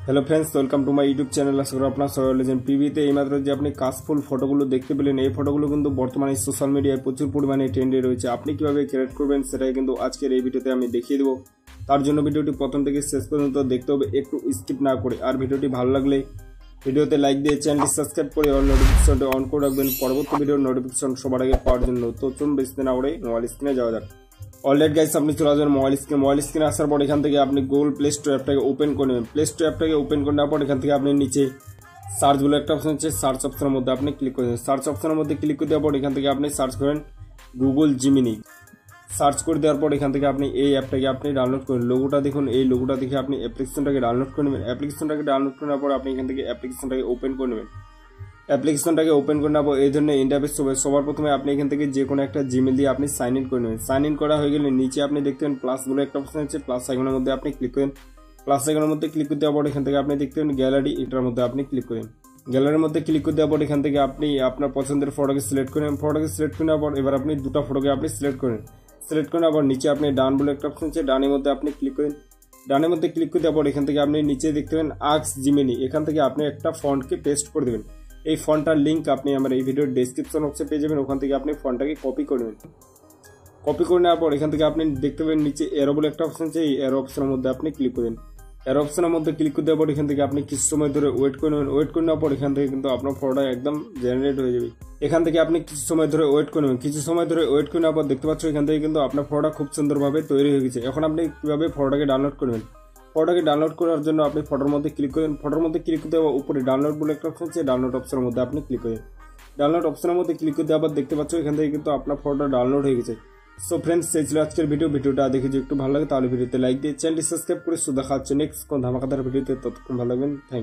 Hello friends, welcome to my YouTube channel. আশা করি আপনার সবাই ভালো আছেন। পিভিতে এইমাত্র যে আপনি কাশফুল ফটোগুলো দেখতে পেলেন, এই ফটোগুলো কিন্তু বর্তমানে সোশ্যাল মিডিয়ায় প্রচুর পরিমাণে ট্রেন্ডে রয়েছে। আপনি কিভাবে ক্রিয়েট করবেন সেটাই কিন্তু আজকের এই ভিডিওতে আমি দেখিয়ে দেবো। তার জন্য ভিডিওটি প্রথম থেকে শেষ পর্যন্ত দেখতে হবে, একটু স্কিপ না করে। আর ভিডিওটি ভালো লাগলে ভিডিওতে লাইক দিয়ে চ্যানেলটি সাবস্ক্রাইব করে অল নোটিফিকেশনটি অন করে রাখবেন পরবর্তী ভিডিওর নোটিফিকেশন সবার আগে পাওয়ার জন্য। তো চলুন বেশি না করে মোবাইল স্ক্রিনে যাওয়া যাক। অলরেড গাইস, আপনি চলে আসবেন মোবাইল স্ক্রিনে আসার পর এখান থেকে আপনি গুগল প্লে স্টোর অ্যাপটাকে ওপেন করে নেবেন। প্লে স্টোর অ্যাপটাকে ওপেন করে নেওয়ার পর এখান থেকে আপনি নিচে সার্চ বলে একটা অপশন আছে, সার্চ অপশনের মধ্যে আপনি ক্লিক করে দেবেন। সার্চ অপশনের মধ্যে ক্লিক করে দেওয়ার পর এখান থেকে আপনি সার্চ করেন গুগল জিমিনি। সার্চ করে দেওয়ার পর এখান থেকে আপনি এই অ্যাপটাকে আপনি ডাউনলোড করেন। লোগোটা দেখুন, এই লোগোটা দেখে আপনি অ্যাপ্লিকেশনটাকে ডাউনলোড করে নেবেন। অ্যাপ্লিকেশনটাকে ডাউনলোড করার পর আপনি এখান থেকে অ্যাপ্লিকেশনটাকে ওপেন করে নেবেন। অ্যাপ্লিকেশনটাকে ওপেন করে নেওয়ার পর এই ধরনের ইন্টারফেস হবে। সবার প্রথমে আপনি এখান থেকে যে কোনো একটা জিমেল দিয়ে আপনি সাইন ইন করে নেবেন। সাইন ইন করা হয়ে গেলে নিচে আপনি দেখতেন প্লাস বলে একটা অপশন আছে, প্লাস আইকনের মধ্যে আপনি ক্লিক করেন। প্লাস আইকনের মধ্যে ক্লিক করে দেওয়ার পর এখান থেকে আপনি দেখতেন গ্যালারি, এটার মধ্যে আপনি ক্লিক করেন। গ্যালারির মধ্যে ক্লিক করে দেওয়ার পর এখান থেকে আপনি আপনার পছন্দের ফটোকে সিলেক্ট করেন। ফটোকে সিলেক্ট করে নেওয়ার পর এবার আপনি দুটো ফটোকে আপনি সিলেক্ট করেন। সিলেক্ট করে নেওয়ার পর নিচে আপনি ডান বলে একটা অপশন আছে, ডানের মধ্যে আপনি ক্লিক করেন। ডানের মধ্যে ক্লিক করে দেওয়ার পর এখান থেকে আপনি নিচে দেখতে পাবেন আস্ক জিমিনি। এখান থেকে আপনি একটা ফন্টকে পেস্ট করে দেবেন। এই ফন্টটার লিঙ্ক আপনি আমার এই ভিডিওর ডেসক্রিপশন বক্সে পেয়ে যাবেন। ওখান থেকে আপনি ফন্টটাকে কপি করে নেবেন। কপি করে নেওয়ার পর এখান থেকে আপনি দেখতে পাবেন নিচে এরো বলে একটা অপশন আছে, এই এরো অপশনের মধ্যে আপনি ক্লিক করেন। এরো অপশনের মধ্যে ক্লিক করে দেওয়ার পর এখান থেকে আপনি কিছু সময় ধরে ওয়েট করে নেবেন। ওয়েট করে নেওয়ার পর এখান থেকে কিন্তু আপনার ফটোটা একদম জেনারেট হয়ে যাবে। এখান থেকে আপনি কিছু সময় ধরে ওয়েট করে নেবেন। কিছু সময় ধরে ওয়েট করে নেওয়ার পর দেখতে পাচ্ছ এখান থেকে কিন্তু আপনার ফটোটা খুব সুন্দরভাবে তৈরি হয়ে গেছে। এখন আপনি কিভাবে ফটোটাকে ডাউনলোড করবেন। ফটোটাকে ডাউনলোড করার জন্য আপনি ফটোর মধ্যে ক্লিক করেন। ফটোর মধ্যে ক্লিক করে দেওয়ার উপরে ডাউনলোড বলে একটা অপশন আছে, ডাউনলোড অপশনের মধ্যে আপনি ক্লিক করেন। ডাউনলোড অপশনের মধ্যে ক্লিক করে দেওয়ার পর দেখতে পাচ্ছ এখান থেকে কিন্তু আপনার ফটোটা ডাউনলোড হয়ে গেছে। সো ফ্রেন্ডস, সেই ছিল আজকের ভিডিওটা দেখে যদি একটু ভালো লাগে তাহলে ভিডিওতে লাইক দিয়ে চ্যানেলটি সাবস্ক্রাইব করে দেখা হচ্ছে নেক্সট কোন ধামাকাদার ভিডিওতে। ততক্ষণ ভালো লাগবেন। Thank you.